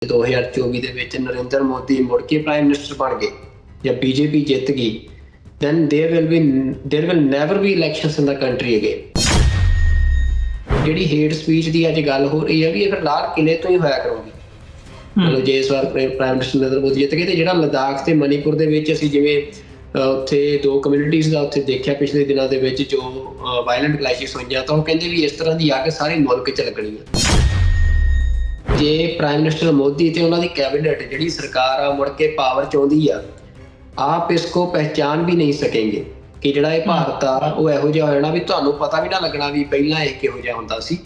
2024 ਦੇ ਵਿੱਚ ਨਰਿੰਦਰ ਮੋਦੀ ਮੁੜ ਕੇ ਪ੍ਰਾਈਮ ਮਿਨਿਸਟਰ ਬਣ ਗਏ ਜਾਂ ਬੀਜੇਪੀ ਜਿੱਤ ਗਈ, then there will never be elections in the country again। ਜਿਹੜੀ ਹੇਟ ਸਪੀਚ ਦੀ ਅੱਜ ਗੱਲ ਹੋ ਰਹੀ ਹੈ ਵੀ ਇਹ ਫਿਰ ਲਾਲ ਕਿਲੇ ਤੋਂ ਹੀ ਹੋਇਆ ਕਰੂਗੀ। ਮਤਲਬ ਜੇ ਇਸ ਵਾਰ ਪ੍ਰਾਈਮ ਮਿਨਿਸਟਰ ਨਰਿੰਦਰ ਮੋਦੀ ਜਿੱਤ ਗਏ ਤੇ ਜਿਹੜਾ ਲਦਾਖ ਤੇ ਮਨੀਪੁਰ ਦੇ ਵਿੱਚ ਅਸੀਂ ਜਿਵੇਂ ਉੱਥੇ ਦੋ ਕਮਿਊਨਿਟੀਜ਼ ਦਾ ਉੱਥੇ ਦੇਖਿਆ ਪਿਛਲੇ ਦਿਨਾਂ ਦੇ ਵਿੱਚ ਜੋ ਵਾਇਲੈਂਟ ਕਲੈਸ਼ਿਸ ਹੋਈਆਂ, ਤਾਂ ਉਹ ਕਹਿੰਦੇ ਵੀ ਇਸ ਤਰ੍ਹਾਂ ਦੀ ਅੱਗ ਸਾਰੇ ਮੁਲਕ 'ਚ ਲੱਗਣੀ ਹੈ। ਜੇ ਪ੍ਰਾਈਮ ਮਿਨਿਸਟਰ ਮੋਦੀ ਤੇ ਉਹਨਾਂ ਦੀ ਕੈਬਨਿਟ ਜਿਹੜੀ ਸਰਕਾਰ ਆ ਮੁੜ ਕੇ ਪਾਵਰ 'ਚ ਆਉਂਦੀ ਆ, ਆਪ ਇਸ ਕੋ ਪਹਿਚਾਨ ਵੀ ਨਹੀਂ ਸਕੇਂਗੇ ਕਿ ਜਿਹੜਾ ਇਹ ਭਾਰਤ ਆ ਉਹ ਇਹੋ ਜਿਹਾ ਹੋ ਜਾਣਾ ਵੀ ਤੁਹਾਨੂੰ ਪਤਾ ਵੀ ਨਾ ਲੱਗਣਾ ਵੀ ਪਹਿਲਾਂ ਇਹ ਕਿਹੋ ਜਿਹਾ ਹੁੰਦਾ ਸੀ,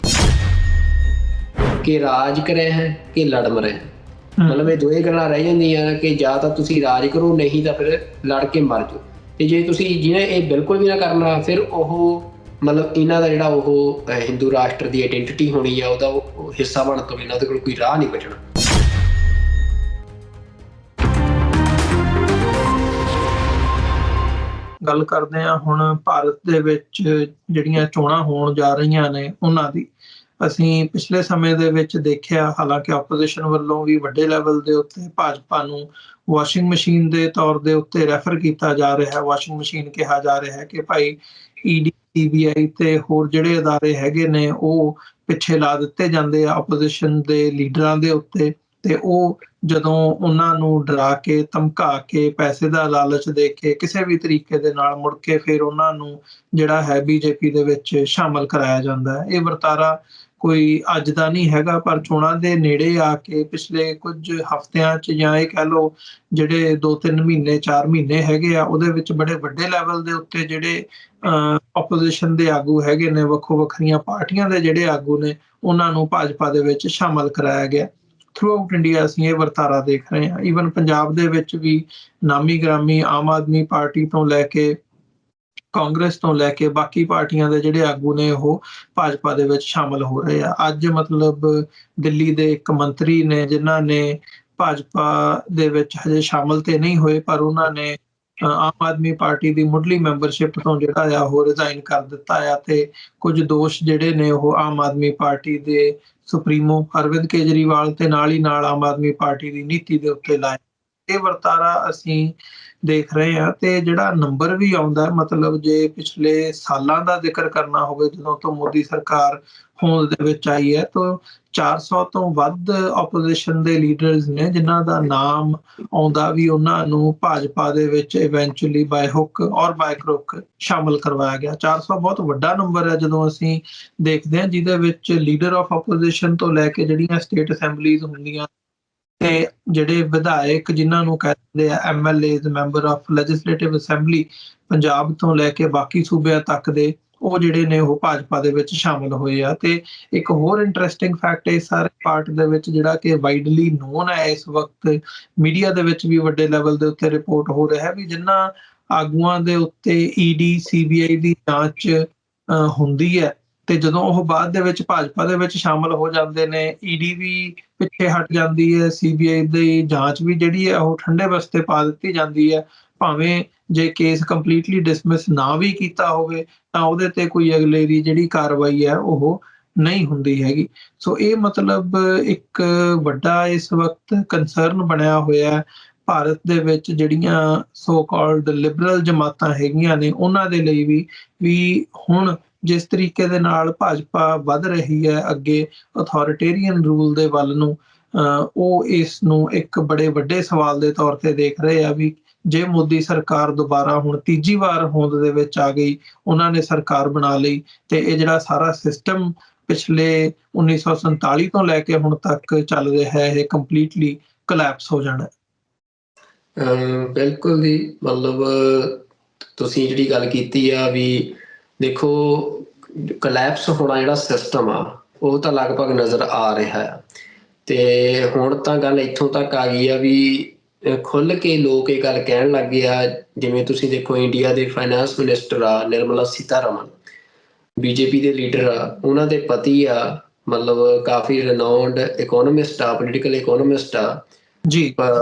ਕਿ ਰਾਜ ਕਰੇ ਹੈ ਕਿ ਲੜ ਮਰੇ। ਮਤਲਬ ਇਹ ਦੋਏ ਗੱਲਾਂ ਰਹਿ ਜਾਂਦੀਆਂ ਕਿ ਜਾਂ ਤਾਂ ਤੁਸੀਂ ਰਾਜ ਕਰੋ, ਨਹੀਂ ਤਾਂ ਫਿਰ ਲੜ ਕੇ ਮਰ ਜਾਓ। ਤੇ ਜੇ ਤੁਸੀਂ ਜਿਹਨੇ ਇਹ ਬਿਲਕੁਲ ਵੀ ਨਾ ਕਰਨਾ, ਫਿਰ ਉਹ ਮਤਲਬ ਇਹਨਾਂ ਦਾ ਜਿਹੜਾ ਉਹ ਹਿੰਦੂ ਰਾਸ਼ਟਰ ਦੀ ਆਈਡੈਂਟਿਟੀ ਹੋਣੀ ਆ, ਉਹਦਾ ਉਹ ਹਿੱਸਾ ਬਣਨ ਤੋਂ ਇਹਨਾਂ ਦੇ ਕੋਲ ਕੋਈ ਰਾਹ ਨਹੀਂ ਬਚਣਾ। ਗੱਲ ਕਰਦੇ ਹਾਂ ਹੁਣ ਭਾਰਤ ਦੇ ਵਿੱਚ ਜਿਹੜੀਆਂ ਚੋਣਾਂ ਹੋਣ ਜਾ ਰਹੀਆਂ ਨੇ ਉਹਨਾਂ ਦੀ। ਅਸੀਂ ਪਿਛਲੇ ਸਮੇਂ ਦੇ ਵਿੱਚ ਦੇਖਿਆ, ਹਾਲਾਂਕਿ ਆਪੋਜੀਸ਼ਨ ਵੱਲੋਂ ਵੀ ਵੱਡੇ ਲੈਵਲ ਦੇ ਉੱਤੇ ਭਾਜਪਾ ਨੂੰ ਵਾਸ਼ਿੰਗ ਮਸ਼ੀਨ ਦੇ ਤੌਰ ਦੇ ਉੱਤੇ ਰੈਫਰ ਕੀਤਾ ਜਾ ਰਿਹਾ ਹੈ। ਵਾਸ਼ਿੰਗ ਮਸ਼ੀਨ ਕਿਹਾ ਜਾ ਰਿਹਾ ਹੈ ਕਿ ਭਾਈ ਈਡੀ, ਸੀਬੀਆਈ ਤੇ ਹੋਰ ਜਿਹੜੇ ਅਦਾਰੇ ਹੈਗੇ ਨੇ ਉਹ ਪਿੱਛੇ ਲਾ ਦਿੱਤੇ ਜਾਂਦੇ ਆ ਆਪੋਜੀਸ਼ਨ ਦੇ ਲੀਡਰਾਂ ਦੇ ਉੱਤੇ, ਤੇ ਉਹ ਜਦੋਂ ਉਹਨਾਂ ਨੂੰ ਡਰਾ ਕੇ, ਧਮਕਾ ਕੇ, ਪੈਸੇ ਦਾ ਲਾਲਚ ਦੇ ਕੇ ਕਿਸੇ ਵੀ ਤਰੀਕੇ ਦੇ ਨਾਲ ਮੁੜ ਕੇ ਫਿਰ ਉਹਨਾਂ ਨੂੰ ਜਿਹੜਾ ਹੈ ਬੀਜੇਪੀ ਦੇ ਵਿੱਚ ਸ਼ਾਮਲ ਕਰਾਇਆ ਜਾਂਦਾ ਹੈ। ਇਹ ਵਰਤਾਰਾ ਕੋਈ ਅੱਜ ਦਾ ਨਹੀਂ ਹੈਗਾ, ਪਰ ਚੋਣਾਂ ਦੇ ਨੇੜੇ ਆ ਕੇ ਪਿਛਲੇ ਕੁਝ ਹਫ਼ਤਿਆਂ 'ਚ ਜਾਂ ਇਹ ਕਹਿ ਲਓ ਜਿਹੜੇ 2-3 ਮਹੀਨੇ 4 ਮਹੀਨੇ ਹੈਗੇ ਆ, ਉਹਦੇ ਵਿੱਚ ਬੜੇ ਵੱਡੇ ਲੈਵਲ ਦੇ ਉੱਤੇ ਜਿਹੜੇ ਆਪੋਜੀਸ਼ਨ ਦੇ ਆਗੂ ਹੈਗੇ ਨੇ, ਵੱਖੋ ਵੱਖਰੀਆਂ ਪਾਰਟੀਆਂ ਦੇ ਜਿਹੜੇ ਆਗੂ ਨੇ, ਉਹਨਾਂ ਨੂੰ ਭਾਜਪਾ ਦੇ ਵਿੱਚ ਸ਼ਾਮਲ ਕਰਾਇਆ ਗਿਆ। ਥਰੂ ਆਊਟ ਇੰਡੀਆ ਅਸੀਂ ਇਹ ਵਰਤਾਰਾ ਦੇਖ ਰਹੇ ਹਾਂ। ਈਵਨ ਪੰਜਾਬ ਦੇ ਵਿੱਚ ਵੀ ਨਾਮੀ ਗ੍ਰਾਮੀ ਆਮ ਆਦਮੀ ਪਾਰਟੀ ਤੋਂ ਲੈ ਕੇ ਕਾਂਗਰਸ ਤੋਂ ਲੈ ਕੇ ਬਾਕੀ ਪਾਰਟੀਆਂ ਦੇ ਜਿਹੜੇ ਆਗੂ ਨੇ ਉਹ ਭਾਜਪਾ ਦੇ ਵਿੱਚ ਸ਼ਾਮਲ ਹੋ ਰਹੇ ਆ। ਅੱਜ ਮਤਲਬ ਦਿੱਲੀ ਦੇ ਇੱਕ ਮੰਤਰੀ ਨੇ ਜਿਨ੍ਹਾਂ ਨੇ ਭਾਜਪਾ ਦੇ ਵਿੱਚ ਹਜੇ ਸ਼ਾਮਲ ਤੇ ਨਹੀਂ ਹੋਏ, ਪਰ ਉਹਨਾਂ ਨੇ ਆਮ ਆਦਮੀ ਪਾਰਟੀ ਦੀ ਮੁੱਢਲੀ ਮੈਂਬਰਸ਼ਿਪ ਤੋਂ ਜਿਹੜਾ ਆ ਉਹ ਰਿਜ਼ਾਈਨ ਕਰ ਦਿੱਤਾ ਆ, ਤੇ ਕੁਝ ਦੋਸ਼ ਜਿਹੜੇ ਨੇ ਉਹ ਆਮ ਆਦਮੀ ਪਾਰਟੀ ਦੇ ਸੁਪਰੀਮੋ ਅਰਵਿੰਦ ਕੇਜਰੀਵਾਲ ਤੇ ਨਾਲ ਹੀ ਨਾਲ ਆਮ ਆਦਮੀ ਪਾਰਟੀ ਦੀ ਨੀਤੀ ਦੇ ਉੱਤੇ ਲਾਏ। ਇਹ ਵਰਤਾਰਾ ਅਸੀਂ ਦੇਖ ਰਹੇ ਹਾਂ। ਤੇ ਜਿਹੜਾ ਨੰਬਰ ਵੀ ਆਉਂਦਾ, ਮਤਲਬ ਜੇ ਪਿਛਲੇ ਸਾਲਾਂ ਦਾ ਜ਼ਿਕਰ ਕਰਨਾ ਹੋਵੇ ਜਦੋਂ ਤੋਂ ਮੋਦੀ ਸਰਕਾਰ ਹੋਂਦ ਦੇ ਵਿੱਚ ਆਈ ਹੈ, ਤਾਂ 400 ਤੋਂ ਵੱਧ ਆਪੋਜੀਸ਼ਨ ਦੇ ਲੀਡਰਸ ਨੇ ਜਿਨ੍ਹਾਂ ਦਾ ਨਾਮ ਆਉਂਦਾ ਵੀ ਉਹਨਾਂ ਨੂੰ ਭਾਜਪਾ ਦੇ ਵਿੱਚ ਇਵੈਂਚੁਅਲੀ ਬਾਏ ਹੁੱਕ ਔਰ ਬਾਏ ਕਰੁੱਕ ਸ਼ਾਮਲ ਕਰਵਾਇਆ ਗਿਆ। 400 ਬਹੁਤ ਵੱਡਾ ਨੰਬਰ ਹੈ ਜਦੋਂ ਅਸੀਂ ਦੇਖਦੇ ਹਾਂ, ਜਿਹਦੇ ਵਿੱਚ ਲੀਡਰ ਆਫ ਆਪੋਜੀਸ਼ਨ ਤੋਂ ਲੈ ਕੇ ਜਿਹੜੀਆਂ ਸਟੇਟ ਅਸੈਂਬਲੀਜ਼ ਹੁੰਦੀਆਂ ਤੇ ਜਿਹੜੇ ਵਿਧਾਇਕ ਜਿਨ੍ਹਾਂ ਨੂੰ ਕਹਿੰਦੇ ਆ MLAs, member of legislative assembly, Punjab ਤੋਂ ਲੈ ਕੇ ਬਾਕੀ ਸੂਬਿਆਂ ਤੱਕ ਦੇ, ਉਹ ਜਿਹੜੇ ਨੇ ਉਹ ਭਾਜਪਾ ਦੇ ਵਿੱਚ ਸ਼ਾਮਲ ਹੋਏ ਆ। ਤੇ ਇੱਕ ਹੋਰ ਇੰਟਰਸਟਿੰਗ ਫੈਕਟ ਇਸ ਸਾਰੇ ਪਾਰਟ ਦੇ ਵਿੱਚ ਜਿਹੜਾ ਕਿ ਵਾਈਡਲੀ ਨੋਨ ਹੈ, ਇਸ ਵਕਤ ਮੀਡੀਆ ਦੇ ਵਿੱਚ ਵੀ ਵੱਡੇ ਲੈਵਲ ਦੇ ਉੱਤੇ ਰਿਪੋਰਟ ਹੋ ਰਿਹਾ ਵੀ ਜਿਨ੍ਹਾਂ ਆਗੂਆਂ ਦੇ ਉੱਤੇ ED, CBI ਦੀ ਜਾਂਚ ਹੁੰਦੀ ਹੈ, ਤੇ ਜਦੋਂ ਉਹ ਬਾਅਦ ਦੇ ਵਿੱਚ ਭਾਜਪਾ ਦੇ ਵਿੱਚ ਸ਼ਾਮਲ ਹੋ ਜਾਂਦੇ ਨੇ, ED ਵੀ ਪਿੱਛੇ ਹਟ ਜਾਂਦੀ ਹੈ, CBI ਦੀ ਜਾਂਚ ਵੀ ਜਿਹੜੀ ਹੈ ਉਹ ਠੰਡੇ ਬਸਤੇ ਪਾ ਦਿੱਤੀ ਜਾਂਦੀ ਹੈ। ਭਾਵੇਂ ਜੇ ਕੇਸ ਕੰਪਲੀਟਲੀ ਡਿਸਮਿਸ ਨਾ ਵੀ ਕੀਤਾ ਹੋਵੇ ਤਾਂ ਉਹਦੇ ਤੇ ਕੋਈ ਅਗਲੇ ਦੀ ਜਿਹੜੀ ਕਾਰਵਾਈ ਹੈ ਉਹ ਨਹੀਂ ਹੁੰਦੀ ਹੈਗੀ। ਸੋ ਇਹ ਮਤਲਬ ਇੱਕ ਵੱਡਾ ਇਸ ਵਕਤ ਕੰਸਰਨ ਬਣਿਆ ਹੋਇਆ ਭਾਰਤ ਦੇ ਵਿੱਚ ਜਿਹੜੀਆਂ ਸੋ ਕਾਲਡ ਲਿਬਰਲ ਜਮਾਤਾਂ ਹੈਗੀਆਂ ਨੇ ਉਹਨਾਂ ਦੇ ਲਈ ਵੀ ਹੁਣ ਜਿਸ ਤਰੀਕੇ ਦੇ ਨਾਲ ਭਾਜਪਾ ਵੱਧ ਰਹੀ ਹੈ ਅੱਗੇ ਅਥਾਰਟੇਰੀਅਨ ਰੂਲ ਦੇ ਵੱਲ ਨੂੰ, ਉਹ ਇਸ ਨੂੰ ਇੱਕ ਬੜੇ ਵੱਡੇ ਸਵਾਲ ਦੇ ਤੌਰ ਤੇ ਦੇਖ ਰਹੇ ਆ ਵੀ ਜੇ ਮੋਦੀ ਸਰਕਾਰ ਦੁਬਾਰਾ ਹੁਣ ਤੀਜੀ ਵਾਰ ਹੋਂਦ ਦੇ ਵਿੱਚ ਆ ਗਈ, ਉਹਨਾਂ ਨੇ ਸਰਕਾਰ ਬਣਾ ਲਈ, ਤੇ ਇਹ ਜਿਹੜਾ ਸਾਰਾ ਸਿਸਟਮ ਪਿਛਲੇ 1947 ਤੋਂ ਲੈ ਕੇ ਹੁਣ ਤੱਕ ਚੱਲ ਰਿਹਾ ਹੈ, ਇਹ ਕੰਪਲੀਟਲੀ ਕੋਲੈਪਸ ਹੋ ਜਾਣਾ। ਬਿਲਕੁਲ ਜੀ, ਮਤਲਬ ਤੁਸੀਂ ਜਿਹੜੀ ਗੱਲ ਕੀਤੀ ਆ ਵੀ ਦੇਖੋ ਕੋਲੈਪਸ ਹੋਣਾ ਜਿਹੜਾ ਸਿਸਟਮ ਆ ਉਹ ਤਾਂ ਲਗਭਗ ਨਜ਼ਰ ਆ ਰਿਹਾ ਆ। ਤੇ ਹੁਣ ਤਾਂ ਗੱਲ ਇੱਥੋਂ ਤੱਕ ਆ ਗਈ ਆ ਵੀ ਖੁੱਲ੍ਹ ਕੇ ਲੋਕ ਇਹ ਗੱਲ ਕਹਿਣ ਲੱਗ ਗਏ ਆ। ਜਿਵੇਂ ਤੁਸੀਂ ਦੇਖੋ ਇੰਡੀਆ ਦੇ ਫਾਈਨੈਂਸ ਮਿਨਿਸਟਰ ਆ ਨਿਰਮਲਾ ਸੀਤਾਰਮਨ, BJP ਦੇ ਲੀਡਰ ਆ, ਉਹਨਾਂ ਦੇ ਪਤੀ ਆ ਮਤਲਬ ਕਾਫੀ ਰਿਨਾਊਂਡ ਇਕੋਨੋਮਿਸਟ ਆ, ਪੋਲੀਟੀਕਲ ਇਕੋਨੋਮਿਸਟ ਆ ਜੀ,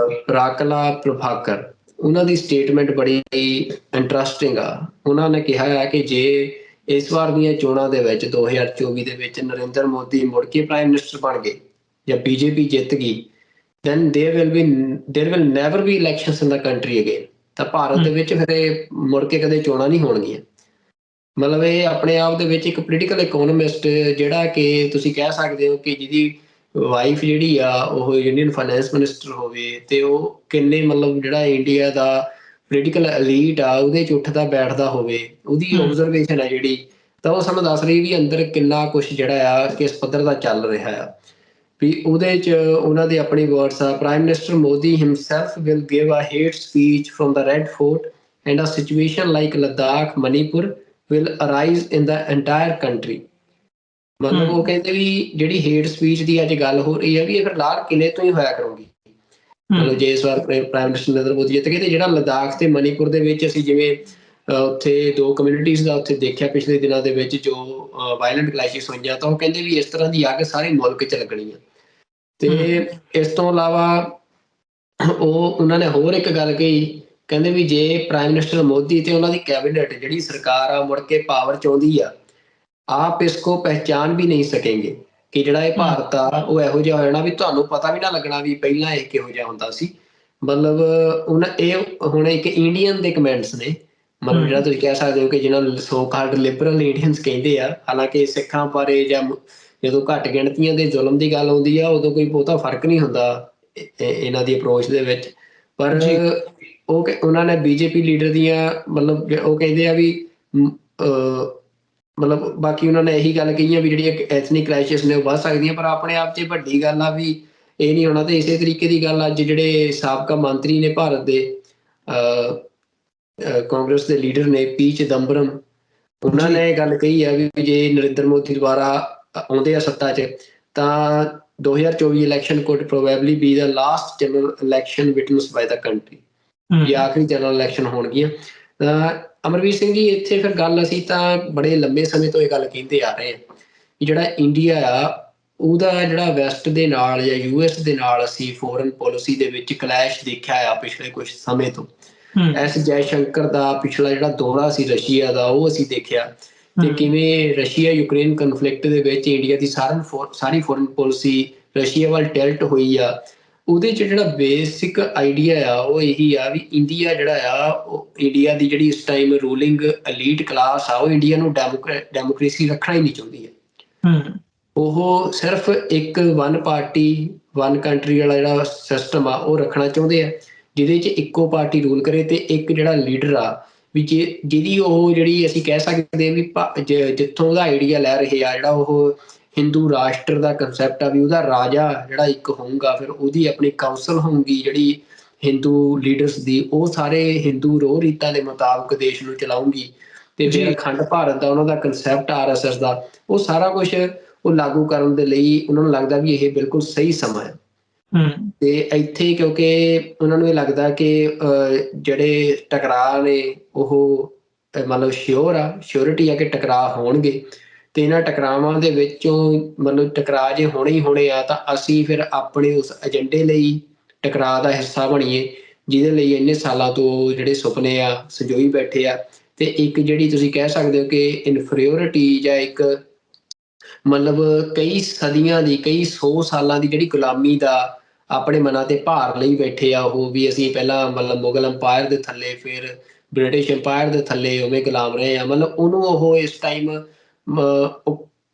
ਪ੍ਰਾਕਲਾ ਪ੍ਰਭਾਕਰ, ਉਹਨਾਂ ਦੀ ਸਟੇਟਮੈਂਟ ਬੜੀ ਇੰਟਰਸਟਿੰਗ ਆ। ਉਹਨਾਂ ਨੇ ਕਿਹਾ ਹੈ ਕਿ ਜੇ ਇਸ ਵਾਰ ਦੀਆਂ ਚੋਣਾਂ ਦੇ ਵਿੱਚ 2024 ਦੇ ਵਿੱਚ ਨਰਿੰਦਰ ਮੋਦੀ ਮੁੜ ਕੇ ਪ੍ਰਾਈਮ ਮਿਨਿਸਟਰ ਬਣ ਗਏ ਜਾਂ BJP ਜਿੱਤ ਗਈ, then there will never be elections in the country again। ਤਾਂ ਭਾਰਤ ਦੇ ਵਿੱਚ ਫਿਰ ਇਹ ਮੁੜ ਕੇ ਕਦੇ ਚੋਣਾਂ ਨਹੀਂ ਹੋਣਗੀਆਂ। ਮਤਲਬ ਇਹ ਆਪਣੇ ਆਪ ਦੇ ਵਿੱਚ ਇੱਕ ਪੋਲੀਟੀਕਲ ਇਕੋਨੋਮਿਸਟ ਜਿਹੜਾ ਕਿ ਤੁਸੀਂ ਕਹਿ ਸਕਦੇ ਹੋ ਕਿ ਜਿਹਦੀ ਵਾਈਫ ਜਿਹੜੀ ਆ ਉਹ ਇੰਡੀਅਨ ਫਾਈਨੈਂਸ ਮਿਨਿਸਟਰ ਹੋਵੇ ਤੇ ਉਹ ਕਿੰਨੇ ਮਤਲਬ ਜਿਹੜਾ ਇੰਡੀਆ ਦਾ ਪੋਲੀਟੀਕਲ ਐਲੀਟ ਆ ਉਹਦੇ 'ਚ ਉੱਠਦਾ ਬੈਠਦਾ ਹੋਵੇ, ਉਹਦੀ ਓਬਜ਼ਰਵੇਸ਼ਨ ਆ ਜਿਹੜੀ, ਤਾਂ ਉਹ ਸਾਨੂੰ ਦੱਸ ਰਹੀ ਵੀ ਅੰਦਰ ਕਿੰਨਾ ਕੁਛ ਜਿਹੜਾ ਆ ਕਿਸ ਪੱਧਰ ਦਾ ਚੱਲ ਰਿਹਾ ਆ। ਵੀ ਉਹਦੇ 'ਚ ਉਹਨਾਂ ਦੇ ਆਪਣੀ ਵਰਡਸ ਆ, prime minister Modi himself will give a hate speech from the red fort and a situation like Ladakh, Manipur will arise in the entire country। ਮਤਲਬ ਉਹ ਕਹਿੰਦੇ ਵੀ ਜਿਹੜੀ ਹੇਟ ਸਪੀਚ ਦੀ ਅੱਜ ਗੱਲ ਹੋ ਰਹੀ ਹੈ ਵੀ ਇਹ ਫਿਰ ਲਾਲ ਕਿਲੇ ਤੋਂ ਹੀ ਹੋਇਆ ਕਰੂਗੀ। ਮਤਲਬ ਜੇ ਇਸ ਵਾਰ ਪ੍ਰਾਈਮ ਮਿਨਿਸਟਰ ਨਰਿੰਦਰ ਮੋਦੀ ਜਿੱਤ ਗਏ ਤੇ ਜਿਹੜਾ ਲੱਦਾਖ ਤੇ ਮਨੀਪੁਰ ਦੇ ਵਿੱਚ ਅਸੀਂ ਜਿਵੇਂ ਉੱਥੇ 2 ਕਮਿਊਨਿਟੀਜ਼ ਦਾ ਉੱਥੇ ਦੇਖਿਆ ਪਿਛਲੇ ਦਿਨਾਂ ਦੇ ਵਿੱਚ ਜੋ ਵਾਇਲੈਂਟ ਕਲੈਸ਼ਿਸ ਹੋਈਆਂ, ਤਾਂ ਉਹ ਕਹਿੰਦੇ ਵੀ ਇਸ ਤਰ੍ਹਾਂ ਦੀ ਅੱਗ ਸਾਰੇ ਮੁਲਕ 'ਚ ਲੱਗਣੀ ਆ। ਤੇ ਇਸ ਤੋਂ ਇਲਾਵਾ ਉਹਨਾਂ ਨੇ ਹੋਰ ਇੱਕ ਗੱਲ ਕਹੀ, ਕਹਿੰਦੇ ਵੀ ਜੇ ਪ੍ਰਾਈਮ ਮਿਨਿਸਟਰ ਮੋਦੀ ਤੇ ਉਹਨਾਂ ਦੀ ਕੈਬਨਿਟ ਜਿਹੜੀ ਸਰਕਾਰ ਆ ਮੁੜ ਕੇ ਪਾਵਰ 'ਚ ਆਉਂਦੀ ਆ, ਆਪ ਇਸਕੋ ਪਹਿਚਾਨ ਵੀ ਨਹੀਂ ਸਕੇਂਗੇ ਕਿ ਜਿਹੜਾ ਇਹ ਭਾਰਤ ਆ ਉਹ ਇਹੋ ਜਿਹਾ ਹੋ ਜਾਣਾ ਵੀ ਤੁਹਾਨੂੰ ਪਤਾ ਵੀ ਨਾ ਲੱਗਣਾ ਵੀ ਪਹਿਲਾਂ ਇਹ ਕਿਹੋ ਜਿਹਾ ਹੁੰਦਾ ਸੀ। ਮਤਲਬ ਇਹ ਹੁਣ ਇੱਕ ਇੰਡੀਅਨ ਦੇ ਕਮੈਂਟਸ ਨੇ, ਮਤਲਬ ਜਿਹੜਾ ਤੁਸੀਂ ਕਹਿ ਸਕਦੇ ਹੋ ਕਿ ਜਿਹਨਾਂ ਨੂੰ ਸੋ ਕਾਲਡ ਲਿਬਰਲ ਇੰਡੀਅਨਸ ਕਹਿੰਦੇ ਆ। ਹਾਲਾਂਕਿ ਸਿੱਖਾਂ ਬਾਰੇ ਜਾਂ ਜਦੋਂ ਘੱਟ ਗਿਣਤੀਆਂ ਦੇ ਜ਼ੁਲਮ ਦੀ ਗੱਲ ਆਉਂਦੀ ਆ ਉਦੋਂ ਕੋਈ ਬਹੁਤਾ ਫਰਕ ਨਹੀਂ ਹੁੰਦਾ ਇਹਨਾਂ ਦੀ ਅਪਰੋਚ ਦੇ ਵਿੱਚ। ਪਰ ਉਹਨਾਂ ਨੇ ਬੀਜੇਪੀ ਲੀਡਰ ਦੀਆਂ ਮਤਲਬ ਉਹ ਕਹਿੰਦੇ ਆ ਵੀ ਮਤਲਬ ਬਾਕੀ ਉਹਨਾਂ ਨੇ ਇਹੀ ਗੱਲ ਕਹੀ ਆ ਵੀ ਜਿਹੜੀਆਂ ਐਥਨਿਕ ਕ੍ਰਾਈਸਿਸ ਨੇ ਉਹ ਵੱਧ ਸਕਦੀਆਂ, ਪਰ ਆਪਣੇ ਆਪ 'ਚ ਵੱਡੀ ਗੱਲ ਆ ਵੀ ਇਹ ਨਹੀਂ ਹੋਣਾ। ਤੇ ਇਸੇ ਤਰੀਕੇ ਦੀ ਗੱਲ ਅੱਜ ਜਿਹੜੇ ਸਾਬਕਾ ਮੰਤਰੀ ਨੇ ਭਾਰਤ ਦੇ ਕਾਂਗਰਸ ਦੇ ਲੀਡਰ ਨੇ ਪੀ ਚਿਦੰਬਰਮ, ਉਹਨਾਂ ਨੇ ਇਹ ਗੱਲ ਕਹੀ ਆ ਵੀ ਜੇ ਨਰਿੰਦਰ ਮੋਦੀ ਦੁਬਾਰਾ ਆਉਂਦੇ ਆ ਸੱਤਾ 'ਚ ਤਾਂ 2024 election could probably be the last general election witnessed by the country। ਇਹ ਆਖਰੀ ਜਨਰਲ ਇਲੈਕਸ਼ਨ ਹੋਣਗੀਆਂ। ਅਮਰਵੀਰ ਸਿੰਘ ਜੀ, ਇੱਥੇ ਫਿਰ ਗੱਲ ਅਸੀਂ ਤਾਂ ਬੜੇ ਲੰਬੇ ਸਮੇਂ ਤੋਂ ਇਹ ਗੱਲ ਕਹਿੰਦੇ ਆ ਰਹੇ ਹਾਂ ਕਿ ਜਿਹੜਾ ਇੰਡੀਆ ਆ ਉਹਦਾ ਜਿਹੜਾ ਵੈਸਟ ਦੇ ਨਾਲ ਜਾਂ US ਦੇ ਨਾਲ ਅਸੀਂ ਫੋਰਨ ਪੋਲਿਸੀ ਦੇ ਵਿੱਚ ਕਲੈਸ਼ ਦੇਖਿਆ ਆ ਪਿਛਲੇ ਕੁਛ ਸਮੇਂ ਤੋਂ। ਐਸ ਜੈਸ਼ੰਕਰ ਦਾ ਪਿਛਲਾ ਜਿਹੜਾ ਦੌਰਾ ਸੀ ਰਸ਼ੀਆ ਦਾ ਉਹ ਅਸੀਂ ਦੇਖਿਆ, ਤੇ ਕਿਵੇਂ ਰਸ਼ੀਆ ਯੂਕਰੇਨ ਕਨਫਲਿਕਟ ਦੇ ਵਿੱਚ ਇੰਡੀਆ ਦੀ ਸਾਰੀ ਫੋਰਨ ਪੋਲਿਸੀ ਰਸ਼ੀਆ ਵੱਲ ਟਿਲਟ ਹੋਈ ਆ। ਉਹਦੇ 'ਚ ਜਿਹੜਾ ਬੇਸਿਕ ਆਈਡੀਆ ਆ ਉਹ ਇਹੀ ਆ ਵੀ ਇੰਡੀਆ ਜਿਹੜਾ ਆ ਉਹ ਇੰਡੀਆ ਦੀ ਜਿਹੜੀ ਇਸ ਟਾਈਮ ਰੂਲਿੰਗ ਐਲੀਟ ਕਲਾਸ ਆ ਉਹ ਇੰਡੀਆ ਨੂੰ ਡੈਮੋਕ੍ਰੇਸੀ ਰੱਖਣਾ ਹੀ ਨਹੀਂ ਚਾਹੁੰਦੀ ਹੈ। ਉਹ ਸਿਰਫ ਇੱਕ ਵਨ ਪਾਰਟੀ ਵਨ ਕੰਟਰੀ ਵਾਲਾ ਜਿਹੜਾ ਸਿਸਟਮ ਆ ਉਹ ਰੱਖਣਾ ਚਾਹੁੰਦੇ ਆ, ਜਿਹਦੇ 'ਚ ਇੱਕੋ ਪਾਰਟੀ ਰੂਲ ਕਰੇ ਤੇ ਇੱਕ ਜਿਹੜਾ ਲੀਡਰ ਆ ਵੀ ਜਿਹਦੀ ਉਹ ਜਿਹੜੀ ਅਸੀਂ ਕਹਿ ਸਕਦੇ ਹਾਂ ਵੀ ਜਿੱਥੋਂ ਉਹਦਾ ਆਈਡੀਆ ਲੈ ਰਹੇ ਆ ਜਿਹੜਾ ਉਹ ਹਿੰਦੂ ਰਾਸ਼ਟਰ ਦਾ ਕੰਸੈਪਟ ਆ ਵੀ ਉਹਦਾ ਰਾਜਾ ਜਿਹੜਾ ਇੱਕ ਹੋਊਗਾ, ਫਿਰ ਉਹਦੀ ਆਪਣੀ ਕਾਉਂਸਲ ਹੋਊਗੀ ਜਿਹੜੀ ਹਿੰਦੂ ਲੀਡਰਸ ਦੀ, ਉਹ ਸਾਰੇ ਹਿੰਦੂ ਰੋਹ ਰੀਤਾਂ ਦੇ ਮੁਤਾਬਕ ਦੇਸ਼ ਨੂੰ ਚਲਾਊਗੀ। ਤੇ ਫਿਰ ਅਖੰਡ ਭਾਰਤ ਦਾ ਉਹਨਾਂ ਦਾ ਕੰਸੈਪਟ RSS ਦਾ ਉਹ ਸਾਰਾ ਕੁਛ ਉਹ ਲਾਗੂ ਕਰਨ ਦੇ ਲਈ ਉਹਨਾਂ ਨੂੰ ਲੱਗਦਾ ਵੀ ਇਹ ਬਿਲਕੁਲ ਸਹੀ ਸਮਾਂ ਹੈ। ਤੇ ਇੱਥੇ ਕਿਉਂਕਿ ਉਹਨਾਂ ਨੂੰ ਇਹ ਲੱਗਦਾ ਕਿ ਜਿਹੜੇ ਟਕਰਾਅ ਨੇ ਉਹ ਮਤਲਬ ਸ਼ੋਰਿਟੀ ਆ ਕਿ ਟਕਰਾਅ ਹੋਣਗੇ, ਤੇ ਇਹਨਾਂ ਟਕਰਾਵਾਂ ਦੇ ਵਿੱਚੋਂ ਮਤਲਬ ਟਕਰਾਅ ਜੇ ਹੋਣੇ ਹੀ ਹੋਣੇ ਆ ਤਾਂ ਅਸੀਂ ਫਿਰ ਆਪਣੇ ਉਸ ਏਜੰਡੇ ਲਈ ਟਕਰਾਅ ਦਾ ਹਿੱਸਾ ਬਣੀਏ ਜਿਹਦੇ ਲਈ ਇੰਨੇ ਸਾਲਾਂ ਤੋਂ ਜਿਹੜੇ ਸੁਪਨੇ ਆ ਸੰਜੋਈ ਬੈਠੇ ਆ। ਤੇ ਇੱਕ ਜਿਹੜੀ ਤੁਸੀਂ ਕਹਿ ਸਕਦੇ ਹੋ ਕਿ ਇਨਫੀਰੀਓਰਿਟੀ ਜਾਂ ਇੱਕ ਮਤਲਬ ਕਈ ਸਦੀਆਂ ਦੀ ਕਈ 100 ਸਾਲਾਂ ਦੀ ਜਿਹੜੀ ਗੁਲਾਮੀ ਦਾ ਆਪਣੇ ਮਨਾਂ ਤੇ ਭਾਰ ਲਈ ਬੈਠੇ ਆ ਉਹ ਵੀ ਅਸੀਂ ਪਹਿਲਾਂ ਮਤਲਬ ਮੁਗਲ ਅੰਪਾਇਰ ਦੇ ਥੱਲੇ ਫਿਰ ਬ੍ਰਿਟਿਸ਼ ਅੰਪਾਇਰ ਦੇ ਥੱਲੇ ਉਵੇਂ ਗੁਲਾਮ ਰਹੇ ਆ, ਮਤਲਬ ਉਹਨੂੰ ਉਹ ਇਸ ਟਾਈਮ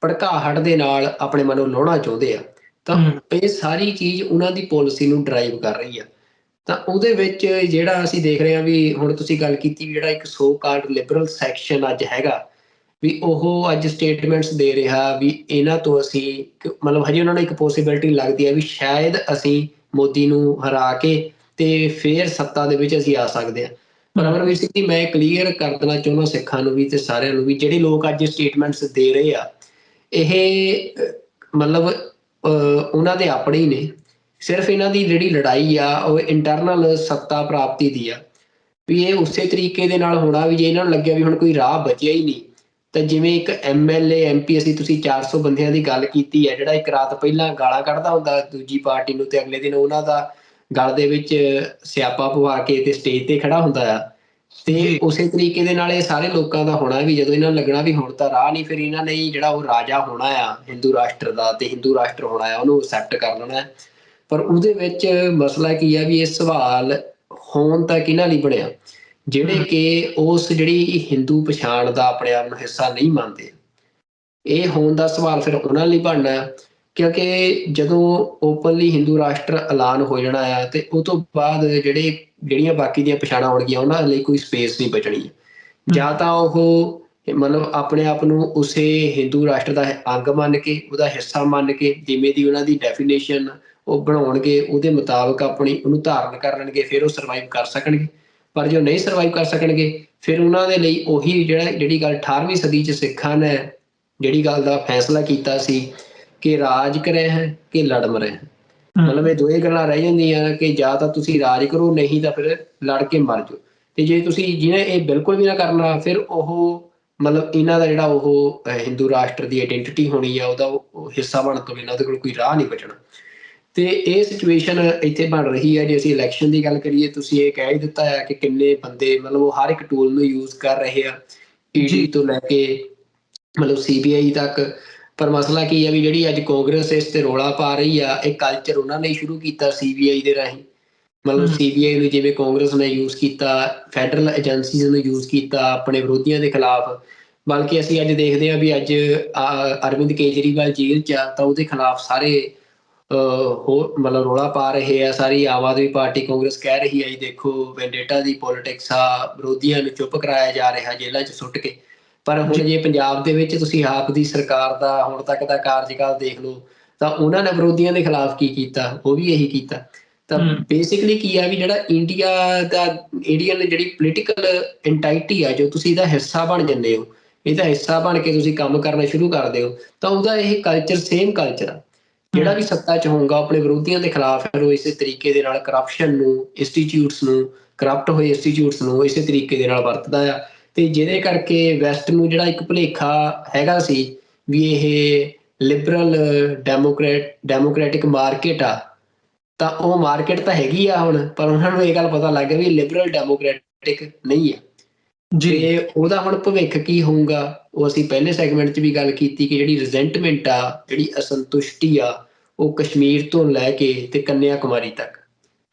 ਭੜਕਾਹਟ ਦੇ ਨਾਲ ਆਪਣੇ ਮਨ ਨੂੰ ਲਾਹੁਣਾ ਚਾਹੁੰਦੇ ਆ। ਤਾਂ ਇਹ ਸਾਰੀ ਚੀਜ਼ ਉਹਨਾਂ ਦੀ ਪੋਲਿਸੀ ਨੂੰ ਡਰਾਈਵ ਕਰ ਰਹੀ ਆ। ਤਾਂ ਉਹਦੇ ਵਿੱਚ ਜਿਹੜਾ ਅਸੀਂ ਦੇਖ ਰਹੇ ਹਾਂ ਵੀ ਹੁਣ ਤੁਸੀਂ ਗੱਲ ਕੀਤੀ ਵੀ ਜਿਹੜਾ ਇੱਕ ਸੋ ਕਾਲਡ ਲਿਬਰਲ ਸੈਕਸ਼ਨ ਅੱਜ ਹੈਗਾ ਵੀ ਉਹ ਅੱਜ ਸਟੇਟਮੈਂਟਸ ਦੇ ਰਿਹਾ ਵੀ ਇਹਨਾਂ ਤੋਂ ਅਸੀਂ ਮਤਲਬ ਹਜੇ ਉਹਨਾਂ ਨੂੰ ਇੱਕ ਪੋਸੀਬਿਲਿਟੀ ਲੱਗਦੀ ਹੈ ਵੀ ਸ਼ਾਇਦ ਅਸੀਂ ਮੋਦੀ ਨੂੰ ਹਰਾ ਕੇ ਤੇ ਫੇਰ ਸੱਤਾ ਦੇ ਵਿੱਚ ਅਸੀਂ ਆ ਸਕਦੇ ਹਾਂ। ਪਰ ਅਮਰਵੀਰ ਸਿੰਘ ਜੀ, ਮੈਂ ਕਲੀਅਰ ਕਰ ਦੇਣਾ ਚਾਹੁੰਦਾ ਸਿੱਖਾਂ ਨੂੰ ਵੀ ਤੇ ਸਾਰਿਆਂ ਨੂੰ ਵੀ ਜਿਹੜੇ ਲੋਕ ਅੱਜ ਸਟੇਟਮੈਂਟਸ ਦੇ ਰਹੇ ਆ ਇਹ ਮਤਲਬ ਉਹਨਾਂ ਦੇ ਆਪਣੇ ਹੀ ਨੇ। ਸਿਰਫ ਇਹਨਾਂ ਦੀ ਜਿਹੜੀ ਲੜਾਈ ਆ ਉਹ ਇੰਟਰਨਲ ਸੱਤਾ ਪ੍ਰਾਪਤੀ ਦੀ ਆ ਵੀ ਇਹ ਉਸੇ ਤਰੀਕੇ ਦੇ ਨਾਲ ਹੋਣਾ ਵੀ ਜੇ ਇਹਨਾਂ ਨੂੰ ਲੱਗਿਆ ਵੀ ਹੁਣ ਕੋਈ ਰਾਹ ਬਚਿਆ ਹੀ ਨਹੀਂ ਤਾਂ ਜਿਵੇਂ ਇੱਕ MLA MP ਅਸੀਂ ਤੁਸੀਂ 400 ਬੰਦਿਆਂ ਦੀ ਗੱਲ ਕੀਤੀ ਹੈ ਜਿਹੜਾ ਇੱਕ ਰਾਤ ਪਹਿਲਾਂ ਗਾਲਾਂ ਕੱਢਦਾ ਹੁੰਦਾ ਦੂਜੀ ਪਾਰਟੀ ਨੂੰ ਤੇ ਅਗਲੇ ਦਿਨ ਉਹਨਾਂ ਦਾ ਗਲ ਦੇ ਵਿੱਚ ਸਿਆਪਾ ਪਵਾ ਕੇ ਤੇ ਸਟੇਜ ਤੇ ਖੜਾ ਹੁੰਦਾ ਆ। ਤੇ ਉਸੇ ਤਰੀਕੇ ਦੇ ਨਾਲ ਇਹ ਸਾਰੇ ਲੋਕਾਂ ਦਾ ਹੋਣਾ ਵੀ ਜਦੋਂ ਇਹਨਾਂ ਨੂੰ ਲੱਗਣਾ ਵੀ ਹੁਣ ਤਾਂ ਰਾਹ ਨਹੀਂ, ਫਿਰ ਇਹਨਾਂ ਨੇ ਜਿਹੜਾ ਉਹ ਰਾਜਾ ਹੋਣਾ ਆ ਹਿੰਦੂ ਰਾਸ਼ਟਰ ਦਾ ਤੇ ਹਿੰਦੂ ਰਾਸ਼ਟਰ ਹੋਣਾ ਆ ਉਹਨੂੰ ਅਸੈਪਟ ਕਰ ਲੈਣਾ ਪਰ ਉਹਦੇ ਵਿੱਚ ਮਸਲਾ ਕੀ ਆ ਵੀ ਇਹ ਸਵਾਲ ਹੋਣ ਤਾਂ ਕਿਹਨਾਂ ਲਈ ਬਣਿਆ, ਜਿਹੜੇ ਕਿ ਉਸ ਜਿਹੜੀ ਹਿੰਦੂ ਪਛਾਣ ਦਾ ਆਪਣੇ ਆਪ ਨੂੰ ਹਿੱਸਾ ਨਹੀਂ ਮੰਨਦੇ। ਇਹ ਹੋਣ ਦਾ ਸਵਾਲ ਫਿਰ ਉਹਨਾਂ ਲਈ ਬਣਨਾ ਆ, ਕਿਉਂਕਿ ਜਦੋਂ ਓਪਨਲੀ ਹਿੰਦੂ ਰਾਸ਼ਟਰ ਐਲਾਨ ਹੋ ਜਾਣਾ ਆ ਤੇ ਉਹ ਤੋਂ ਬਾਅਦ ਜਿਹੜੀਆਂ ਬਾਕੀ ਦੀਆਂ ਪਛਾਣਾਂ ਹੋਣਗੀਆਂ ਉਹਨਾਂ ਲਈ ਕੋਈ ਸਪੇਸ ਨਹੀਂ ਬਚਣੀ। ਜਾਂ ਤਾਂ ਉਹ ਮਤਲਬ ਆਪਣੇ ਆਪ ਨੂੰ ਉਸੇ ਹਿੰਦੂ ਰਾਸ਼ਟਰ ਦਾ ਅੰਗ ਮੰਨ ਕੇ, ਉਹਦਾ ਹਿੱਸਾ ਮੰਨ ਕੇ, ਜਿਵੇਂ ਦੀ ਉਹਨਾਂ ਦੀ ਡੈਫੀਨੇਸ਼ਨ ਉਹ ਬਣਾਉਣਗੇ ਉਹਦੇ ਮੁਤਾਬਕ ਆਪਣੀ ਉਹਨੂੰ ਧਾਰਨ ਕਰ ਲੈਣਗੇ, ਫਿਰ ਉਹ ਸਰਵਾਈਵ ਕਰ ਸਕਣਗੇ। ਪਰ ਜੋ ਨਹੀਂ ਸਰਵਾਈਵ ਕਰ ਸਕਣਗੇ ਫਿਰ ਉਹਨਾਂ ਦੇ ਲਈ ਉਹੀ ਜਿਹੜੀ ਗੱਲ 18ਵੀਂ ਸਦੀ 'ਚ ਸਿੱਖਾਂ ਨੇ ਜਿਹੜੀ ਗੱਲ ਦਾ ਫੈਸਲਾ ਕੀਤਾ ਸੀ ਕਿ ਰਾਜ ਕਰੇ ਹੈ ਕਿ ਲੜ ਮਰੇ ਹੈ। ਮਤਲਬ ਇਹ ਦੋਏ ਗੱਲਾਂ ਰਹਿ ਜਾਂਦੀਆਂ ਕਿ ਜਾਂ ਤਾਂ ਤੁਸੀਂ ਰਾਜ ਕਰੋ, ਨਹੀਂ ਤਾਂ ਫਿਰ ਲੜ ਕੇ ਮਰ ਜਾਓ। ਤੇ ਜੇ ਤੁਸੀਂ ਜਿਹਨੇ ਇਹ ਬਿਲਕੁਲ ਵੀ ਨਾ ਕਰਨਾ ਫਿਰ ਉਹ ਮਤਲਬ ਇਹਨਾਂ ਦਾ ਜਿਹੜਾ ਉਹ ਹਿੰਦੂ ਰਾਸ਼ਟਰ ਦੀ ਆਈਡੈਂਟਿਟੀ ਹੋਣੀ ਆ ਉਹਦਾ ਉਹ ਹਿੱਸਾ ਬਣਨ ਤੋਂ ਬਿਨਾਂ ਉਹਦੇ ਕੋਲ ਕੋਈ ਰਾਹ ਨਹੀਂ ਬਚਣਾ। ਤੇ ਇਹ ਸਿਚੁਏਸ਼ਨ ਇੱਥੇ ਬਣ ਰਹੀ ਹੈ। ਜੇ ਅਸੀਂ ਇਲੈਕਸ਼ਨ ਦੀ ਗੱਲ ਕਰੀਏ, ਤੁਸੀਂ ਇਹ ਕਹਿ ਹੀ ਦਿੱਤਾ ਹੈ ਕਿ ਕਿੰਨੇ ਬੰਦੇ ਮਤਲਬ ਉਹ ਹਰ ਇੱਕ ਟੂਲ ਨੂੰ ਯੂਜ਼ ਕਰ ਰਹੇ ਆ, ਈਡੀ ਤੋਂ ਲੈ ਕੇ ਮਤਲਬ CBI ਤੱਕ। ਪਰ ਮਸਲਾ ਕੀ ਹੈ ਵੀ ਜਿਹੜੀ ਅੱਜ ਕਾਂਗਰਸ ਇਸ ਤੇ ਰੌਲਾ ਪਾ ਰਹੀ ਆ, ਇਹ ਕਲਚਰ ਉਹਨਾਂ ਨੇ ਸ਼ੁਰੂ ਕੀਤਾ CBI ਦੇ ਰਾਹੀਂ। ਮਤਲਬ CBI ਨੂੰ ਜਿਵੇਂ ਕਾਂਗਰਸ ਨੇ ਯੂਜ਼ ਕੀਤਾ, ਫੈਡਰਲ ਏਜੰਸੀਜ਼ ਨੂੰ ਯੂਜ਼ ਕੀਤਾ ਆਪਣੇ ਵਿਰੋਧੀਆਂ ਦੇ ਖਿਲਾਫ। ਬਲਕਿ ਅਸੀਂ ਅੱਜ ਦੇਖਦੇ ਹਾਂ ਵੀ ਅੱਜ ਅਰਵਿੰਦ ਕੇਜਰੀਵਾਲ ਜੇਲ੍ਹ 'ਚ ਆ ਤਾਂ ਉਹਦੇ ਖਿਲਾਫ ਸਾਰੇ ਹੋਰ ਮਤਲਬ ਰੌਲਾ ਪਾ ਰਹੇ ਆ। ਸਾਰੀ ਆਮ ਆਦਮੀ ਪਾਰਟੀ ਕਾਂਗਰਸ ਕਹਿ ਰਹੀ ਹੈ ਜੀ ਦੇਖੋ ਵੈਂਡੇਟਾ ਦੀ ਪੋਲੀਟਿਕਸ ਆ, ਵਿਰੋਧੀਆਂ ਨੂੰ ਚੁੱਪ ਕਰਾਇਆ ਜਾ ਰਿਹਾ ਜੇਲ੍ਹਾਂ 'ਚ ਸੁੱਟ ਕੇ। ਪਰ ਹੁਣ ਜੇ ਪੰਜਾਬ ਦੇ ਵਿੱਚ ਤੁਸੀਂ ਆਪ ਦੀ ਸਰਕਾਰ ਦਾ ਹੁਣ ਤੱਕ ਦਾ ਕਾਰਜਕਾਲ ਦੇਖ ਲਓ ਤਾਂ ਉਹਨਾਂ ਨੇ ਵਿਰੋਧੀਆਂ ਦੇ ਖਿਲਾਫ ਕੀ ਕੀਤਾ, ਉਹ ਵੀ ਇਹੀ ਕੀਤਾ। ਤਾਂ ਬੇਸਿਕਲੀ ਕੀ ਆ ਵੀ ਜਿਹੜਾ ਇੰਡੀਅਨ ਜਿਹੜੀ ਪੋਲੀਟੀਕਲ ਐਂਟਾਈਟੀ ਆ, ਜੋ ਤੁਸੀਂ ਇਹਦਾ ਹਿੱਸਾ ਬਣ ਜਾਂਦੇ ਹੋ, ਇਹਦਾ ਹਿੱਸਾ ਬਣ ਕੇ ਤੁਸੀਂ ਕੰਮ ਕਰਨਾ ਸ਼ੁਰੂ ਕਰਦੇ ਹੋ ਤਾਂ ਉਹਦਾ ਇਹ ਕਲਚਰ ਸੇਮ ਕਲਚਰ ਆ। ਜਿਹੜਾ ਵੀ ਸੱਤਾ 'ਚ ਹੋਊਗਾ ਆਪਣੇ ਵਿਰੋਧੀਆਂ ਦੇ ਖਿਲਾਫ ਫਿਰ ਉਹ ਇਸੇ ਤਰੀਕੇ ਦੇ ਨਾਲ ਕਰਪਸ਼ਨ ਨੂੰ, ਇੰਸਟੀਚਿਊਟਸ ਨੂੰ, ਕਰਪਟ ਹੋਏ ਇੰਸਟੀਚਿਊਟਸ ਨੂੰ ਇਸੇ ਤਰੀਕੇ ਦੇ ਨਾਲ ਵਰਤਦਾ ਆ। ਤੇ ਜਿਹਦੇ ਕਰਕੇ ਵੈਸਟ ਨੂੰ ਜਿਹੜਾ ਇੱਕ ਭੁਲੇਖਾ ਹੈਗਾ ਸੀ ਵੀ ਇਹ ਲਿਬਰਲ ਡੈਮੋਕ੍ਰੈਟਿਕ ਮਾਰਕੀਟ ਆ, ਤਾਂ ਉਹ ਮਾਰਕੀਟ ਤਾਂ ਹੈਗੀ ਆ ਹੁਣ, ਪਰ ਉਹਨਾਂ ਨੂੰ ਇਹ ਗੱਲ ਪਤਾ ਲੱਗ ਗਿਆ ਵੀ ਲਿਬਰਲ ਡੈਮੋਕ੍ਰੈਟਿਕ ਨਹੀਂ ਹੈ। ਤੇ ਉਹਦਾ ਹੁਣ ਭਵਿੱਖ ਕੀ ਹੋਊਗਾ ਉਹ ਅਸੀਂ ਪਹਿਲੇ ਸੈਗਮੈਂਟ 'ਚ ਵੀ ਗੱਲ ਕੀਤੀ ਕਿ ਜਿਹੜੀ ਰਿਜ਼ੈਂਟਮੈਂਟ ਆ, ਜਿਹੜੀ ਅਸੰਤੁਸ਼ਟੀ ਆ, ਉਹ ਕਸ਼ਮੀਰ ਤੋਂ ਲੈ ਕੇ ਤੇ ਕੰਨਿਆ ਕੁਮਾਰੀ ਤੱਕ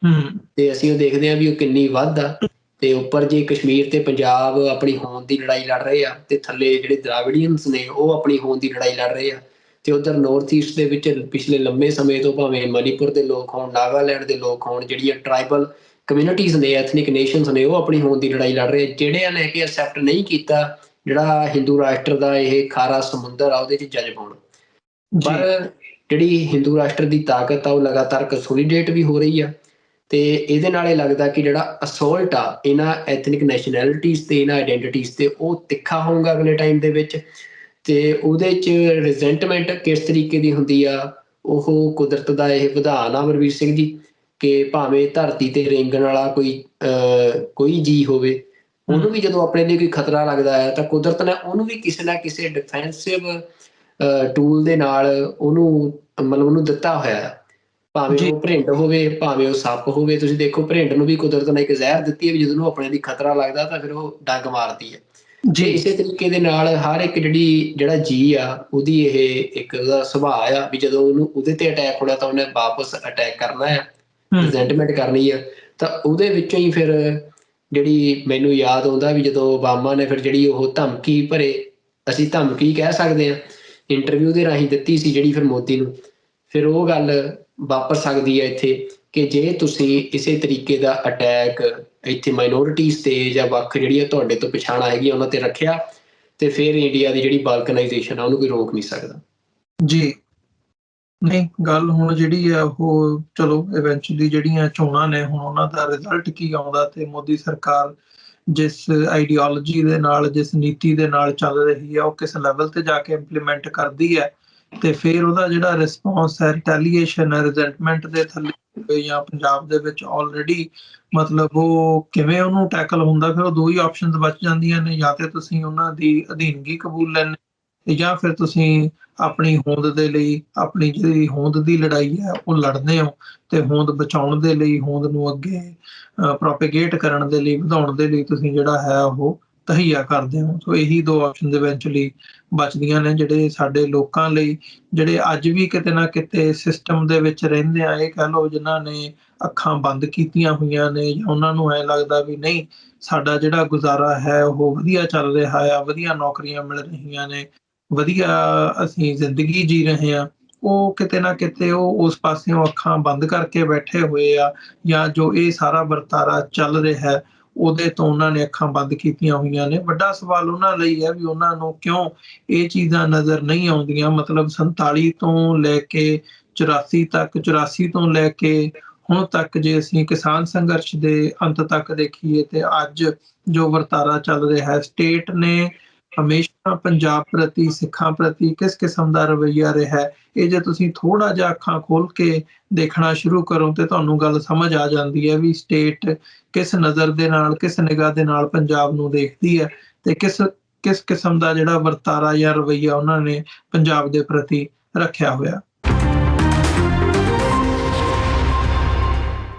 ਤੇ ਅਸੀਂ ਉਹ ਦੇਖਦੇ ਹਾਂ ਵੀ ਉਹ ਕਿੰਨੀ ਵੱਧ ਆ। ਤੇ ਉੱਪਰ ਜੇ ਕਸ਼ਮੀਰ ਤੇ ਪੰਜਾਬ ਆਪਣੀ ਹੋਂਦ ਦੀ ਲੜਾਈ ਲੜ ਰਹੇ ਆ ਤੇ ਥੱਲੇ ਜਿਹੜੇ ਦ੍ਰਾਵਿਡੀਅਨਸ ਨੇ ਉਹ ਆਪਣੀ ਹੋਂਦ ਦੀ ਲੜਾਈ ਲੜ ਰਹੇ ਆ। ਤੇ ਉਧਰ ਨਾਰਥ ਈਸਟ ਦੇ ਵਿੱਚ ਪਿਛਲੇ ਲੰਬੇ ਸਮੇਂ ਤੋਂ ਭਾਵੇਂ ਮਨੀਪੁਰ ਦੇ ਲੋਕ ਹੋਣ, ਨਾਗਾਲੈਂਡ ਦੇ ਲੋਕ ਹੋਣ, ਜਿਹੜੀਆਂ ਟਰਾਈਬਲ ਕਮਿਊਨਿਟੀਜ਼ ਨੇ, ਐਥਨਿਕ ਨੇਸ਼ਨਸ ਨੇ, ਉਹ ਆਪਣੀ ਹੋਂਦ ਦੀ ਲੜਾਈ ਲੜ ਰਹੇ। ਜਿਹੜਿਆਂ ਨੇ ਕਿ ਐਕਸੈਪਟ ਨਹੀਂ ਕੀਤਾ ਜਿਹੜਾ ਹਿੰਦੂ ਰਾਸ਼ਟਰ ਦਾ ਇਹ ਖਾਰਾ ਸਮੁੰਦਰ ਆ ਉਹਦੇ 'ਚ ਜਜ਼ਬ ਹੋਣ। ਪਰ ਜਿਹੜੀ ਹਿੰਦੂ ਰਾਸ਼ਟਰ ਦੀ ਤਾਕਤ ਆ ਉਹ ਲਗਾਤਾਰ ਕੰਸੋਲੀਡੇਟ ਵੀ ਹੋ ਰਹੀ ਆ। ਤੇ ਇਹਦੇ ਨਾਲ ਇਹ ਲੱਗਦਾ ਕਿ ਜਿਹੜਾ ਅਸੋਲਟ ਆ ਇਹਨਾਂ ਐਥਨਿਕ ਨੈਸ਼ਨੈਲਿਟੀਜ਼ ਤੇ ਇਹਨਾਂ ਆਈਡੈਂਟੀਟੀਜ਼ ਤੇ ਉਹ ਤਿੱਖਾ ਹੋਊਗਾ ਅਗਲੇ ਟਾਈਮ ਦੇ ਵਿੱਚ। ਤੇ ਉਹਦੇ 'ਚ ਰਿਜ਼ੈਂਟਮੈਂਟ ਕਿਸ ਤਰੀਕੇ ਦੀ ਹੁੰਦੀ ਆ, ਉਹ ਕੁਦਰਤ ਦਾ ਇਹ ਵਿਧਾਨ ਆ ਅਮਰਵੀਰ ਸਿੰਘ ਜੀ, ਕਿ ਭਾਵੇਂ ਧਰਤੀ ਤੇ ਰੇਂਗਣ ਵਾਲਾ ਕੋਈ ਜੀਅ ਹੋਵੇ, ਉਹਨੂੰ ਵੀ ਜਦੋਂ ਆਪਣੇ ਲਈ ਕੋਈ ਖਤਰਾ ਲੱਗਦਾ ਹੈ ਤਾਂ ਕੁਦਰਤ ਨੇ ਉਹਨੂੰ ਵੀ ਕਿਸੇ ਨਾ ਕਿਸੇ ਡਿਫੈਂਸਿਵ ਟੂਲ ਦੇ ਨਾਲ ਉਹਨੂੰ ਦਿੱਤਾ ਹੋਇਆ। ਭਾਵੇਂ ਉਹ ਭਰਿੰਡ ਹੋਵੇ, ਭਾਵੇਂ ਉਹ ਸੱਪ ਹੋਵੇ। ਤੁਸੀਂ ਦੇਖੋ ਭਰਿੰਡ ਨੂੰ ਵੀ ਕੁਦਰਤ ਨੇ ਇੱਕ ਜ਼ਹਿਰ ਦਿੱਤੀ ਹੈ ਵੀ ਜਦੋਂ ਉਹਨੂੰ ਆਪਣੇ ਲਈ ਖਤਰਾ ਲੱਗਦਾ ਤਾਂ ਫਿਰ ਉਹ ਡੰਗ ਮਾਰਦੀ ਹੈ। ਇਸੇ ਤਰੀਕੇ ਦੇ ਨਾਲ ਹਰ ਇੱਕ ਜਿਹੜਾ ਜੀਅ ਆ ਉਹਦੀ ਇਹ ਇੱਕ ਉਹਦਾ ਸੁਭਾਅ ਆ ਵੀ ਜਦੋਂ ਉਹਨੂੰ ਉਹਦੇ ਤੇ ਅਟੈਕ ਹੋਣਾ ਤਾਂ ਉਹਨੇ ਵਾਪਸ ਅਟੈਕ ਕਰਨਾ ਆ, ਰਿਜ਼ੈਂਟਮੈਂਟ ਕਰਨੀ ਆ। ਤਾਂ ਉਹਦੇ ਵਿੱਚੋਂ ਹੀ ਫਿਰ ਜਿਹੜੀ ਮੈਨੂੰ ਯਾਦ ਆਉਂਦਾ ਵੀ ਜਦੋਂ ਓਬਾਮਾ ਨੇ ਫਿਰ ਜਿਹੜੀ ਉਹ ਧਮਕੀ ਭਰੇ, ਅਸੀਂ ਧਮਕੀ ਕਹਿ ਸਕਦੇ ਹਾਂ, ਇੰਟਰਵਿਊ ਦੇ ਰਾਹੀਂ ਦਿੱਤੀ ਸੀ ਜਿਹੜੀ ਫਿਰ ਮੋਦੀ ਨੂੰ, ਫਿਰ ਉਹ ਗੱਲ ਵਾਪਰ ਸਕਦੀ ਹੈ ਇੱਥੇ ਕਿ ਜੇ ਤੁਸੀਂ ਇਸੇ ਤਰੀਕੇ ਦਾ ਅਟੈਕ ਇੱਥੇ ਮਾਈਨੋਰਿਟੀਜ਼ ਤੇ ਜਾਂ ਵੱਖ ਜਿਹੜੀਆਂ ਤੁਹਾਡੇ ਤੋਂ ਪਛਾਣਾਂ ਹੈਗੀਆਂ ਉਹਨਾਂ ਤੇ ਰੱਖਿਆ ਤੇ ਫਿਰ ਇੰਡੀਆ ਦੀ ਜਿਹੜੀ ਬਾਲਕਨਾਈਜੇਸ਼ਨ ਆ ਉਹਨੂੰ ਕੋਈ ਰੋਕ ਨਹੀਂ ਸਕਦਾ। ਜੀ ਨਹੀਂ, ਗੱਲ ਹੁਣ ਜਿਹੜੀ ਆ ਉਹ ਚਲੋ ਇਵੈਂਚੁਅਲੀ ਜਿਹੜੀਆਂ ਚੋਣਾਂ ਨੇ ਹੁਣ ਉਹਨਾਂ ਦਾ ਰਿਜ਼ਲਟ ਕੀ ਆਉਂਦਾ ਤੇ ਮੋਦੀ ਸਰਕਾਰ ਜਿਸ ਆਈਡੀਓਲੋਜੀ ਦੇ ਨਾਲ, ਜਿਸ ਨੀਤੀ ਦੇ ਨਾਲ ਚੱਲ ਰਹੀ ਆ ਉਹ ਕਿਸ ਲੈਵਲ ਤੇ ਜਾ ਕੇ ਇੰਪਲੀਮੈਂਟ ਕਰਦੀ ਹੈ ਤੇ ਫਿਰ ਉਹਦਾ ਜਿਹੜਾ ਰਿਸਪੌਂਸ ਹੈ, ਰਿਟੈਲੀਏਸ਼ਨ ਹੈ, ਰਿਜ਼ੈਂਟਮੈਂਟ ਦੇ ਥੱਲੇ ਜਾਂ ਪੰਜਾਬ ਦੇ ਵਿੱਚ ਆਲਰੇਡੀ ਮਤਲਬ ਉਹ ਕਿਵੇਂ ਉਹਨੂੰ ਟੈਕਲ ਹੁੰਦਾ। ਫਿਰ ਉਹ ਦੋ ਹੀ ਆਪਸ਼ਨਸ ਬਚ ਜਾਂਦੀਆਂ ਨੇ, ਜਾਂ ਤੇ ਤੁਸੀਂ ਉਹਨਾਂ ਦੀ ਅਧੀਨਗੀ ਕਬੂਲ ਲੈਣੇ ਜਾਂ ਫਿਰ ਤੁਸੀਂ ਆਪਣੀ ਹੋਂਦ ਦੇ ਲਈ, ਆਪਣੀ ਜਿਹੜੀ ਹੋਂਦ ਦੀ ਲੜਾਈ ਹੈ ਉਹ ਲੜਦੇ ਹੋ ਤੇ ਹੋਂਦ ਬਚਾਉਣ ਦੇ ਲਈ, ਹੋਂਦ ਨੂੰ ਅੱਗੇ ਪ੍ਰੋਪੇਗੇਟ ਕਰਨ ਦੇ ਲਈ, ਵਧਾਉਣ ਦੇ ਲਈ ਤੁਸੀਂ ਜਿਹੜਾ ਹੈ ਉਹ ਤਹਈਆ ਕਰਦੇ ਹੋ। ਸੋ ਇਹੀ ਦੋ ਆਪਸ਼ਨ ਇਵੈਂਚੁਅਲੀ ਬਚਦੀਆਂ ਨੇ, ਜਿਹੜੇ ਸਾਡੇ ਲੋਕਾਂ ਲਈ, ਜਿਹੜੇ ਅੱਜ ਵੀ ਕਿਤੇ ਨਾ ਕਿਤੇ ਸਿਸਟਮ ਦੇ ਵਿੱਚ ਰਹਿੰਦੇ ਆ, ਇਹ ਕਹਿ ਲਓ, ਜਿਨ੍ਹਾਂ ਨੇ ਅੱਖਾਂ ਬੰਦ ਕੀਤੀਆਂ ਹੋਈਆਂ ਨੇ, ਜਾਂ ਉਹਨਾਂ ਨੂੰ ਐਂ ਲੱਗਦਾ ਵੀ ਨਹੀਂ, ਸਾਡਾ ਜਿਹੜਾ ਗੁਜ਼ਾਰਾ ਹੈ ਉਹ ਵਧੀਆ ਚੱਲ ਰਿਹਾ ਆ, ਵਧੀਆ ਨੌਕਰੀਆਂ ਮਿਲ ਰਹੀਆਂ ਨੇ, ਵਧੀਆ ਅਸੀਂ ਜ਼ਿੰਦਗੀ ਜੀ ਰਹੇ ਹਾਂ। ਉਹ ਕਿਤੇ ਨਾ ਕਿਤੇ ਉਹ ਉਸ ਪਾਸਿਓਂ ਅੱਖਾਂ ਬੰਦ ਕਰਕੇ ਬੈਠੇ ਹੋਏ ਆ, ਜਾਂ ਜੋ ਇਹ ਸਾਰਾ ਵਰਤਾਰਾ ਚੱਲ ਰਿਹਾ ਹੈ ਉਹਦੇ ਤੋਂ ਉਹਨਾਂ ਨੇ ਅੱਖਾਂ ਬੰਦ ਕੀਤੀਆਂ ਹੋਈਆਂ ਨੇ। ਵੱਡਾ ਸਵਾਲ ਉਹਨਾਂ ਲਈ ਹੈ ਵੀ ਉਹਨਾਂ ਨੂੰ ਕਿਉਂ ਇਹ ਚੀਜ਼ਾਂ ਨਜ਼ਰ ਨਹੀਂ ਆਉਂਦੀਆਂ। ਮਤਲਬ 47 ਤੋਂ ਲੈ ਕੇ 84 ਤੱਕ, 84 ਤੋਂ ਲੈ ਕੇ ਹੁਣ ਤੱਕ, ਜੇ ਅਸੀਂ ਕਿਸਾਨ ਸੰਘਰਸ਼ ਦੇ ਅੰਤ ਤੱਕ ਦੇਖੀਏ, ਤੇ ਅੱਜ ਜੋ ਵਰਤਾਰਾ ਚੱਲ ਰਿਹਾ ਹੈ, ਸਟੇਟ ਨੇ ਹਮੇਸ਼ਾ ਪੰਜਾਬ ਪ੍ਰਤੀ, ਸਿੱਖਾਂ ਪ੍ਰਤੀ ਕਿਸ ਕਿਸਮ ਦਾ ਰਵੱਈਆ ਰਿਹਾ ਹੈ, ਇਹ ਜੇ ਤੁਸੀਂ ਥੋੜਾ ਜਿਹਾ ਅੱਖਾਂ ਖੋਲ ਕੇ ਦੇਖਣਾ ਸ਼ੁਰੂ ਕਰੋ ਤੇ ਤੁਹਾਨੂੰ ਗੱਲ ਸਮਝ ਆ ਜਾਂਦੀ ਹੈ ਵੀ ਸਟੇਟ ਕਿਸ ਨਜ਼ਰ ਦੇ ਨਾਲ, ਕਿਸ ਨਿਗਾਹ ਦੇ ਨਾਲ ਪੰਜਾਬ ਨੂੰ ਦੇਖਦੀ ਹੈ, ਤੇ ਕਿਸ ਕਿਸ ਕਿਸਮ ਦਾ ਜਿਹੜਾ ਵਰਤਾਰਾ ਜਾਂ ਰਵੱਈਆ ਉਹਨਾਂ ਨੇ ਪੰਜਾਬ ਦੇ ਪ੍ਰਤੀ ਰੱਖਿਆ ਹੋਇਆ।